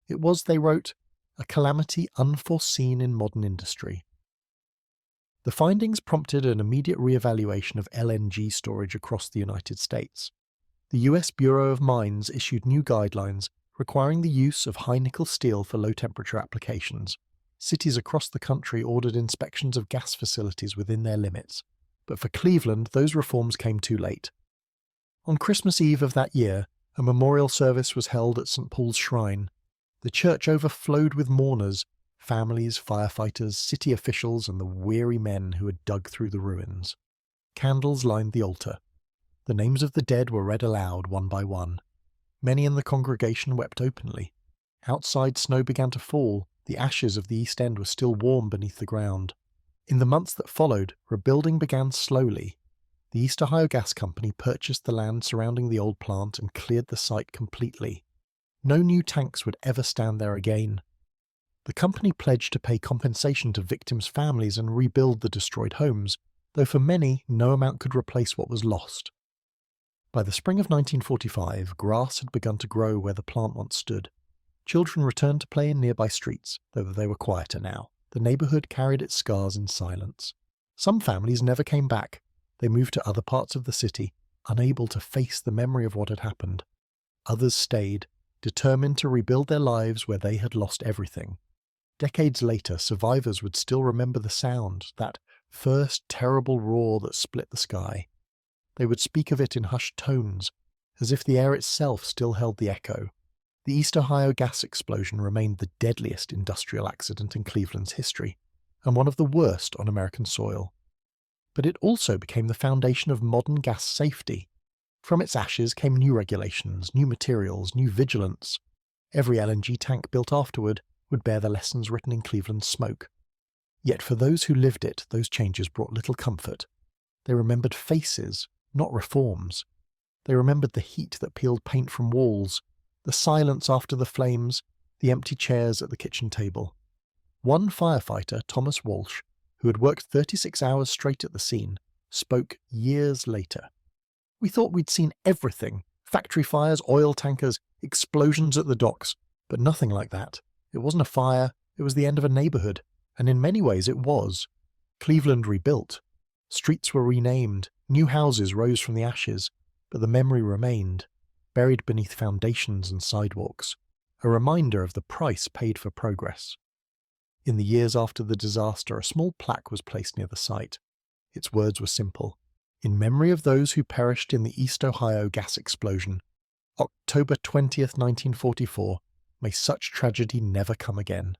It was, they wrote, a calamity unforeseen in modern industry. The findings prompted an immediate re-evaluation of LNG storage across the United States. The U.S. Bureau of Mines issued new guidelines requiring the use of high-nickel steel for low-temperature applications. Cities across the country ordered inspections of gas facilities within their limits. But for Cleveland, those reforms came too late. On Christmas Eve of that year, a memorial service was held at St. Paul's Shrine. The church overflowed with mourners, families, firefighters, city officials, and the weary men who had dug through the ruins. Candles lined the altar. The names of the dead were read aloud one by one. Many in the congregation wept openly. Outside, snow began to fall. The ashes of the East End were still warm beneath the ground. In the months that followed, rebuilding began slowly. The East Ohio Gas Company purchased the land surrounding the old plant and cleared the site completely. No new tanks would ever stand there again. The company pledged to pay compensation to victims' families and rebuild the destroyed homes, though for many, no amount could replace what was lost. By the spring of 1945, grass had begun to grow where the plant once stood. Children returned to play in nearby streets, though they were quieter now. The neighbourhood carried its scars in silence. Some families never came back. They moved to other parts of the city, unable to face the memory of what had happened. Others stayed, determined to rebuild their lives where they had lost everything. Decades later, survivors would still remember the sound, that first terrible roar that split the sky. They would speak of it in hushed tones, as if the air itself still held the echo. The East Ohio gas explosion remained the deadliest industrial accident in Cleveland's history, and one of the worst on American soil. But it also became the foundation of modern gas safety. From its ashes came new regulations, new materials, new vigilance. Every LNG tank built afterward would bear the lessons written in Cleveland's smoke. Yet for those who lived it, those changes brought little comfort. They remembered faces, not reforms. They remembered the heat that peeled paint from walls, the silence after the flames, the empty chairs at the kitchen table. One firefighter, Thomas Walsh, who had worked 36 hours straight at the scene, spoke years later. "We thought we'd seen everything. Factory fires, oil tankers, explosions at the docks. But nothing like that. It wasn't a fire, it was the end of a neighbourhood. And in many ways it was. Cleveland rebuilt. Streets were renamed, new houses rose from the ashes, but the memory remained, buried beneath foundations and sidewalks, a reminder of the price paid for progress." In the years after the disaster, a small plaque was placed near the site. Its words were simple: "In memory of those who perished in the East Ohio gas explosion, October 20th, 1944, may such tragedy never come again."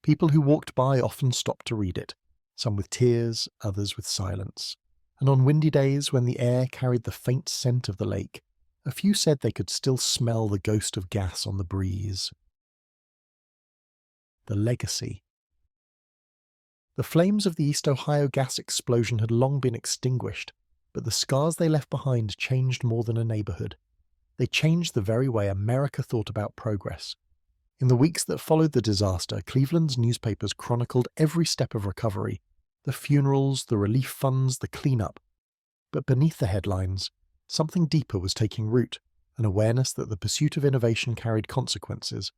People who walked by often stopped to read it, some with tears, others with silence. And on windy days, when the air carried the faint scent of the lake, a few said they could still smell the ghost of gas on the breeze. The legacy. The flames of the East Ohio gas explosion had long been extinguished, but the scars they left behind changed more than a neighbourhood. They changed the very way America thought about progress. In the weeks that followed the disaster, Cleveland's newspapers chronicled every step of recovery: the funerals, the relief funds, the cleanup. But beneath the headlines, something deeper was taking root, an awareness that the pursuit of innovation carried consequences.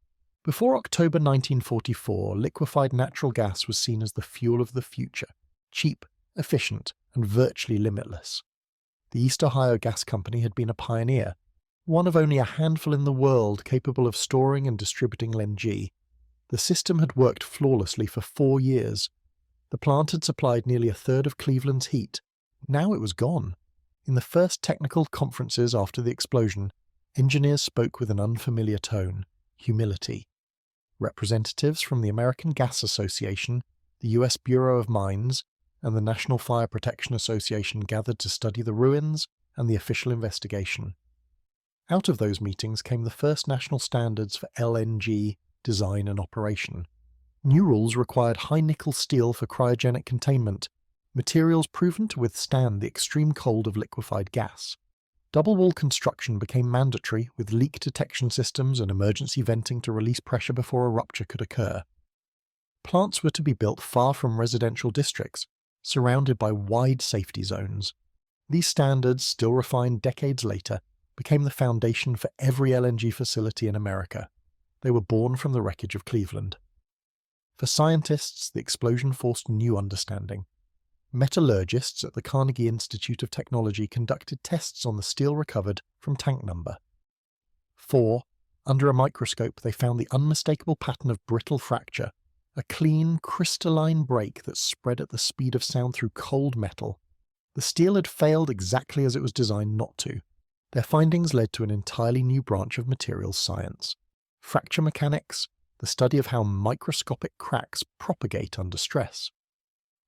Before October 1944, liquefied natural gas was seen as the fuel of the future, cheap, efficient, and virtually limitless. The East Ohio Gas Company had been a pioneer, one of only a handful in the world capable of storing and distributing LNG. The system had worked flawlessly for 4 years. The plant had supplied nearly a third of Cleveland's heat. Now it was gone. In the first technical conferences after the explosion, engineers spoke with an unfamiliar tone: humility. Representatives from the American Gas Association, the U.S. Bureau of Mines, and the National Fire Protection Association gathered to study the ruins and the official investigation. Out of those meetings came the first national standards for LNG design and operation. New rules required high-nickel steel for cryogenic containment, materials proven to withstand the extreme cold of liquefied gas. Double-wall construction became mandatory, with leak detection systems and emergency venting to release pressure before a rupture could occur. Plants were to be built far from residential districts, surrounded by wide safety zones. These standards, still refined decades later, became the foundation for every LNG facility in America. They were born from the wreckage of Cleveland. For scientists, the explosion forced new understanding. Metallurgists at the Carnegie Institute of Technology conducted tests on the steel recovered from tank number 4. Under a microscope, they found the unmistakable pattern of brittle fracture, a clean, crystalline break that spread at the speed of sound through cold metal. The steel had failed exactly as it was designed not to. Their findings led to an entirely new branch of materials science: fracture mechanics, the study of how microscopic cracks propagate under stress.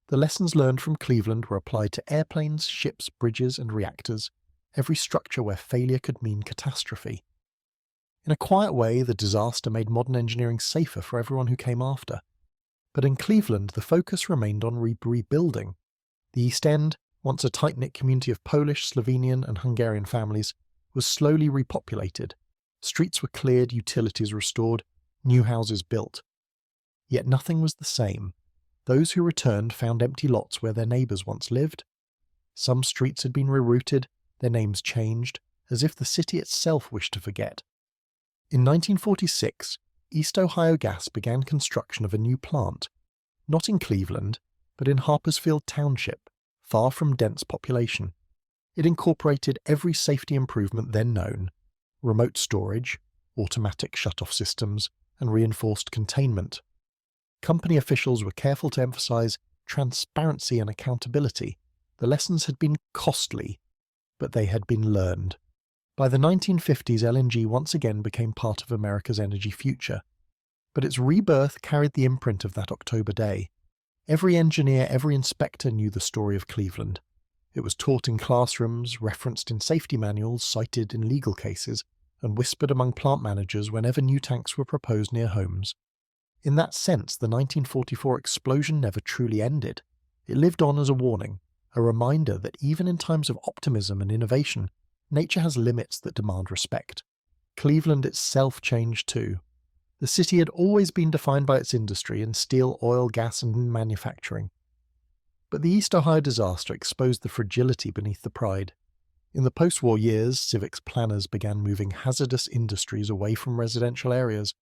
The lessons learned from Cleveland were applied to airplanes, ships, bridges, and reactors, every structure where failure could mean catastrophe. In a quiet way, the disaster made modern engineering safer for everyone who came after. But in Cleveland, the focus remained on rebuilding. The East End, once a tight-knit community of Polish, Slovenian, and Hungarian families, was slowly repopulated. Streets were cleared, utilities restored, new houses built. Yet nothing was the same. Those who returned found empty lots where their neighbours once lived. Some streets had been rerouted, their names changed, as if the city itself wished to forget. In 1946, East Ohio Gas began construction of a new plant, not in Cleveland, but in Harpersfield Township, far from dense population. It incorporated every safety improvement then known: remote storage, automatic shut-off systems, and reinforced containment. Company officials were careful to emphasize transparency and accountability. The lessons had been costly, but they had been learned. By the 1950s, LNG once again became part of America's energy future. But its rebirth carried the imprint of that October day. Every engineer, every inspector knew the story of Cleveland. It was taught in classrooms, referenced in safety manuals, cited in legal cases, and whispered among plant managers whenever new tanks were proposed near homes. In that sense, the 1944 explosion never truly ended. It lived on as a warning, a reminder that even in times of optimism and innovation, nature has limits that demand respect. Cleveland itself changed too. The city had always been defined by its industry in steel, oil, gas, and manufacturing. But the East Ohio disaster exposed the fragility beneath the pride. In the post-war years, civics planners began moving hazardous industries away from residential areas.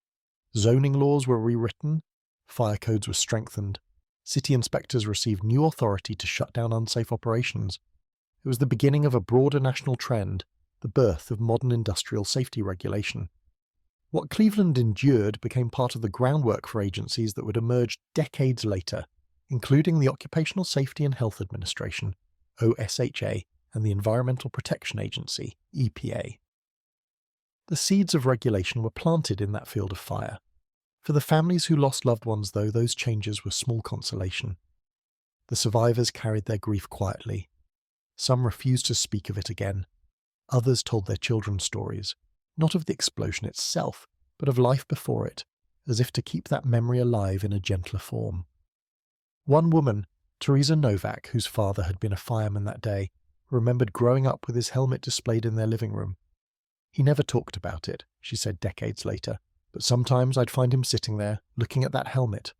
Zoning laws were rewritten, fire codes were strengthened, city inspectors received new authority to shut down unsafe operations. It was the beginning of a broader national trend, the birth of modern industrial safety regulation. What Cleveland endured became part of the groundwork for agencies that would emerge decades later, including the Occupational Safety and Health Administration, OSHA, and the Environmental Protection Agency, EPA. The seeds of regulation were planted in that field of fire. For the families who lost loved ones, though, those changes were small consolation. The survivors carried their grief quietly. Some refused to speak of it again. Others told their children stories, not of the explosion itself, but of life before it, as if to keep that memory alive in a gentler form. One woman, Teresa Novak, whose father had been a fireman that day, remembered growing up with his helmet displayed in their living room. He never talked about it, she said decades later, but sometimes I'd find him sitting there, looking at that helmet.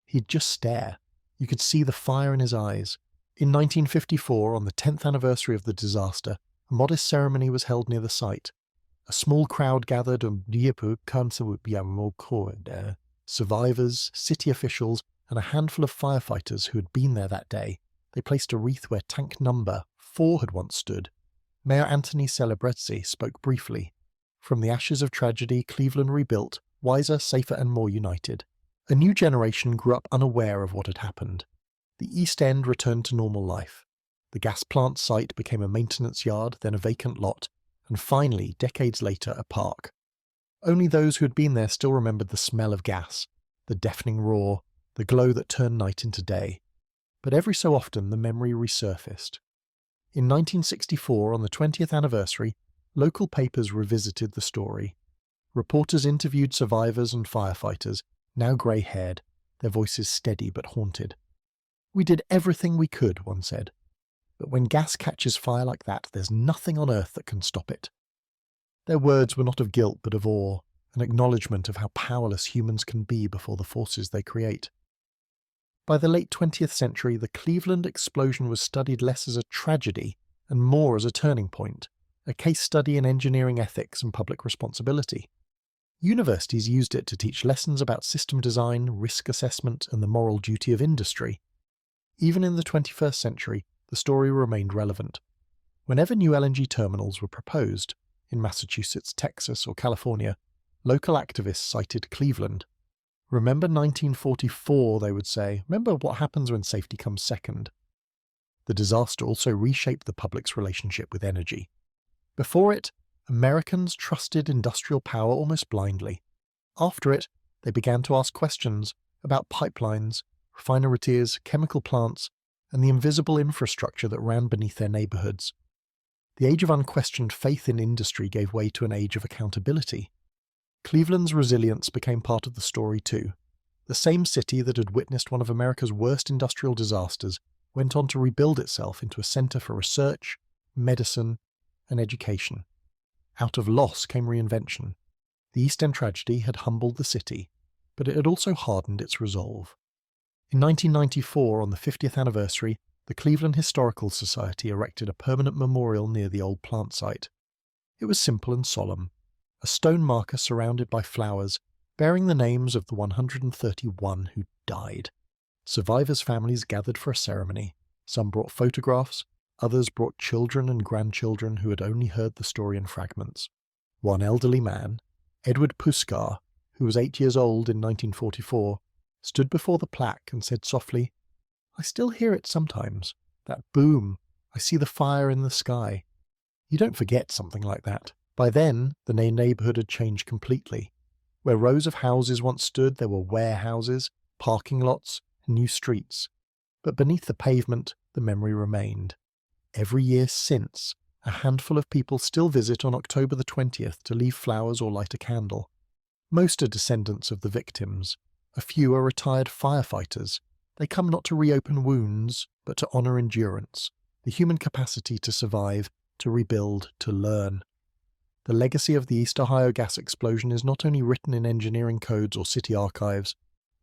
He'd just stare. You could see the fire in his eyes. In 1954, on the 10th anniversary of the disaster, a modest ceremony was held near the site. A small crowd gathered survivors, city officials, and a handful of firefighters who had been there that day. They placed a wreath where tank number 4 had once stood. Mayor Anthony Celebrezzi spoke briefly. From the ashes of tragedy, Cleveland rebuilt, wiser, safer, and more united. A new generation grew up unaware of what had happened. The East End returned to normal life. The gas plant site became a maintenance yard, then a vacant lot, and finally, decades later, a park. Only those who had been there still remembered the smell of gas, the deafening roar, the glow that turned night into day. But every so often the memory resurfaced. In 1964, on the 20th anniversary, local papers revisited the story. Reporters interviewed survivors and firefighters, now grey-haired, their voices steady but haunted. "We did everything we could," one said. "But when gas catches fire like that, there's nothing on earth that can stop it." Their words were not of guilt but of awe, an acknowledgement of how powerless humans can be before the forces they create. By the late 20th century, the Cleveland explosion was studied less as a tragedy and more as a turning point, a case study in engineering ethics and public responsibility. Universities used it to teach lessons about system design, risk assessment, and the moral duty of industry. Even in the 21st century, the story remained relevant. Whenever new LNG terminals were proposed, in Massachusetts, Texas, or California, local activists cited Cleveland. "Remember 1944, they would say. Remember what happens when safety comes second." The disaster also reshaped the public's relationship with energy. Before it, Americans trusted industrial power almost blindly. After it, they began to ask questions about pipelines, refineries, chemical plants, and the invisible infrastructure that ran beneath their neighborhoods. The age of unquestioned faith in industry gave way to an age of accountability. Cleveland's resilience became part of the story too. The same city that had witnessed one of America's worst industrial disasters went on to rebuild itself into a center for research, medicine, and education. Out of loss came reinvention. The East End tragedy had humbled the city, but it had also hardened its resolve. In 1994, on the 50th anniversary, the Cleveland Historical Society erected a permanent memorial near the old plant site. It was simple and solemn, a stone marker surrounded by flowers bearing the names of the 131 who died. Survivors' families gathered for a ceremony. Some brought photographs, others brought children and grandchildren who had only heard the story in fragments. One elderly man, Edward Puskar, who was 8 years old in 1944, stood before the plaque and said softly, "I still hear it sometimes. That boom. I see the fire in the sky." You don't forget something like that. By then, the neighborhood had changed completely. Where rows of houses once stood, there were warehouses, parking lots, and new streets. But beneath the pavement, the memory remained. Every year since, a handful of people still visit on October the 20th to leave flowers or light a candle. Most are descendants of the victims. A few are retired firefighters. They come not to reopen wounds, but to honour endurance, the human capacity to survive, to rebuild, to learn. The legacy of the East Ohio gas explosion is not only written in engineering codes or city archives,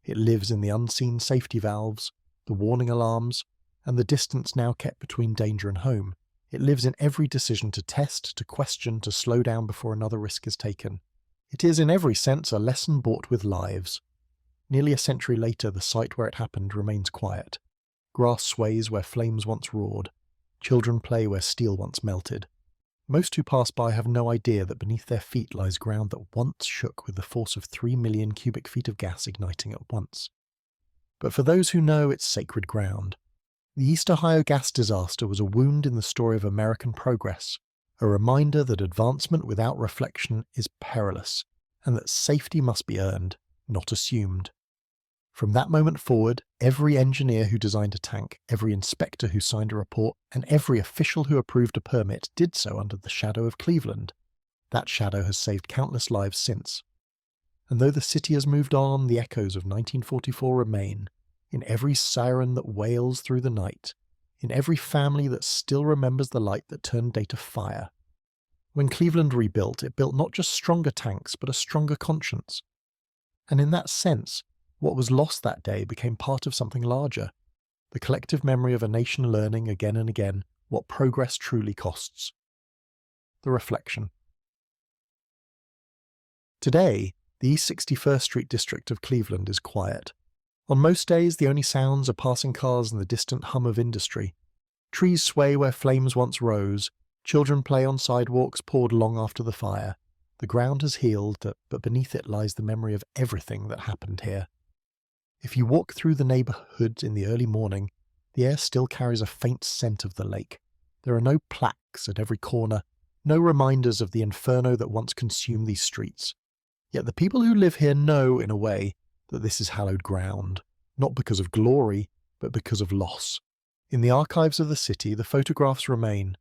it lives in the unseen safety valves, the warning alarms, and the distance now kept between danger and home. It lives in every decision to test, to question, to slow down before another risk is taken. It is in every sense a lesson bought with lives. Nearly a century later, the site where it happened remains quiet. Grass sways where flames once roared. Children play where steel once melted. Most who pass by have no idea that beneath their feet lies ground that once shook with the force of 3 million cubic feet of gas igniting at once. But for those who know, it's sacred ground. The East Ohio gas disaster was a wound in the story of American progress, a reminder that advancement without reflection is perilous, and that safety must be earned, not assumed. From that moment forward, every engineer who designed a tank, every inspector who signed a report, and every official who approved a permit did so under the shadow of Cleveland. That shadow has saved countless lives since. And though the city has moved on, the echoes of 1944 remain, in every siren that wails through the night, in every family that still remembers the light that turned day to fire. When Cleveland rebuilt, it built not just stronger tanks, but a stronger conscience. And in that sense, what was lost that day became part of something larger, the collective memory of a nation learning again and again what progress truly costs. The reflection. Today, the East 61st Street district of Cleveland is quiet. On most days, the only sounds are passing cars and the distant hum of industry. Trees sway where flames once rose, children play on sidewalks poured long after the fire. The ground has healed, but beneath it lies the memory of everything that happened here. If you walk through the neighborhood in the early morning, the air still carries a faint scent of the lake. There are no plaques at every corner, no reminders of the inferno that once consumed these streets. Yet the people who live here know, in a way, that this is hallowed ground, not because of glory, but because of loss. In the archives of the city, the photographs remain.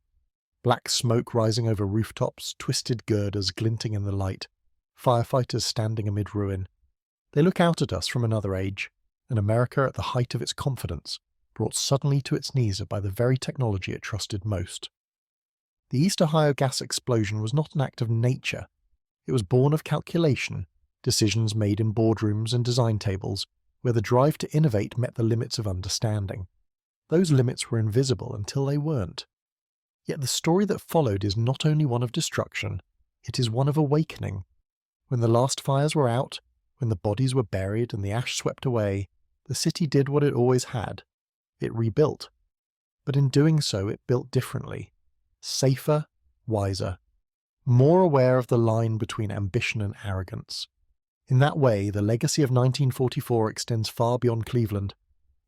Black smoke rising over rooftops, twisted girders glinting in the light, firefighters standing amid ruin. They look out at us from another age, an America at the height of its confidence, brought suddenly to its knees by the very technology it trusted most. The East Ohio gas explosion was not an act of nature. It was born of calculation, decisions made in boardrooms and design tables, where the drive to innovate met the limits of understanding. Those limits were invisible until they weren't. Yet the story that followed is not only one of destruction, it is one of awakening. When the last fires were out, when the bodies were buried and the ash swept away, the city did what it always had. It rebuilt. But in doing so, it built differently. Safer, wiser, more aware of the line between ambition and arrogance. In that way, the legacy of 1944 extends far beyond Cleveland.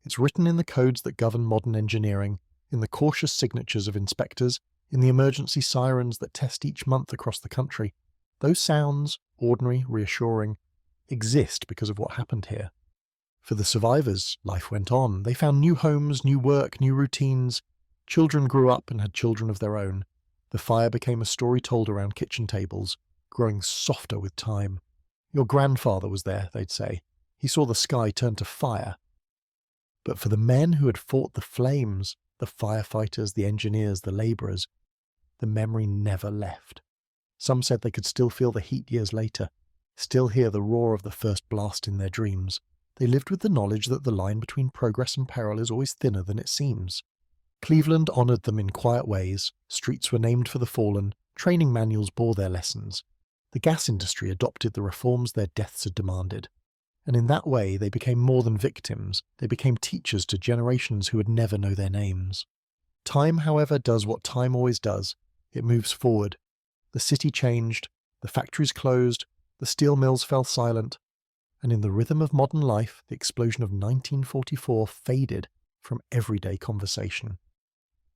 It's written in the codes that govern modern engineering, in the cautious signatures of inspectors, in the emergency sirens that test each month across the country. Those sounds, ordinary, reassuring, exist because of what happened here. For the survivors, life went on. They found new homes, new work, new routines. Children grew up and had children of their own. The fire became a story told around kitchen tables, growing softer with time. Your grandfather was there, they'd say. He saw the sky turn to fire. But for the men who had fought the flames, the firefighters, the engineers, the labourers, the memory never left. Some said they could still feel the heat years later. still hear the roar of the first blast in their dreams. They lived with the knowledge that the line between progress and peril is always thinner than it seems. Cleveland honoured them in quiet ways, streets were named for the fallen, training manuals bore their lessons. The gas industry adopted the reforms their deaths had demanded. And in that way they became more than victims, they became teachers to generations who would never know their names. Time, however, does what time always does. It moves forward. The city changed, the factories closed, the steel mills fell silent, and in the rhythm of modern life, the explosion of 1944 faded from everyday conversation.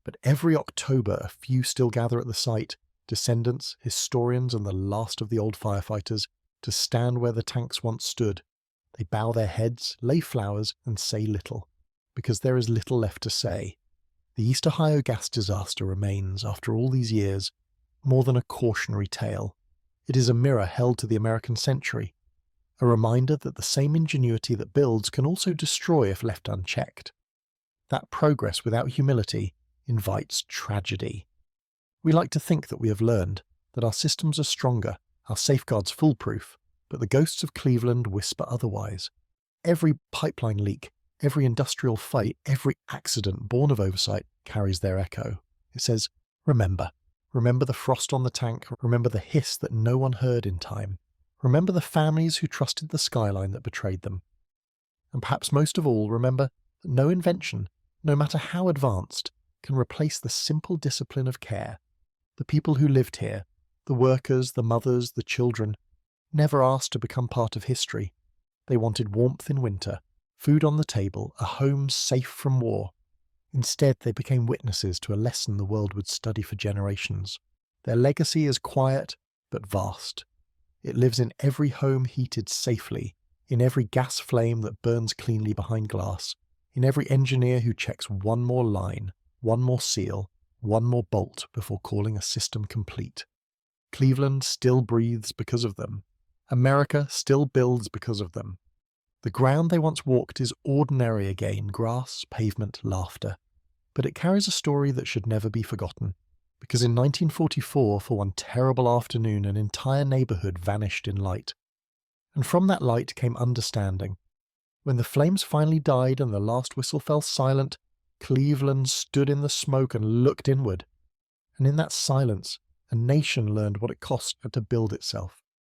But every October a few still gather at the site, descendants, historians and the last of the old firefighters, to stand where the tanks once stood. They bow their heads, lay flowers, and say little, because there is little left to say. The East Ohio gas disaster remains, after all these years, more than a cautionary tale. It is a mirror held to the American century, a reminder that the same ingenuity that builds can also destroy if left unchecked. That progress without humility invites tragedy. We like to think that we have learned, that our systems are stronger, our safeguards foolproof, but the ghosts of Cleveland whisper otherwise. Every pipeline leak, every industrial fight, every accident born of oversight carries their echo. It says, remember. Remember the frost on the tank, remember the hiss that no one heard in time. Remember the families who trusted the skyline that betrayed them. And perhaps most of all, remember that no invention, no matter how advanced, can replace the simple discipline of care. The people who lived here, the workers, the mothers, the children, never asked to become part of history. They wanted warmth in winter, food on the table, a home safe from war. Instead, they became witnesses to a lesson the world would study for generations. Their legacy is quiet, but vast. It lives in every home heated safely, in every gas flame that burns cleanly behind glass, in every engineer who checks one more line, one more seal, one more bolt before calling a system complete. Cleveland still breathes because of them. America still builds because of them. The ground they once walked is ordinary again, grass, pavement, laughter. But it carries a story that should never be forgotten, because in 1944, for one terrible afternoon, an entire neighbourhood vanished in light. And from that light came understanding. When the flames finally died and the last whistle fell silent, Cleveland stood in the smoke and looked inward. And in that silence, a nation learned what it cost to build itself.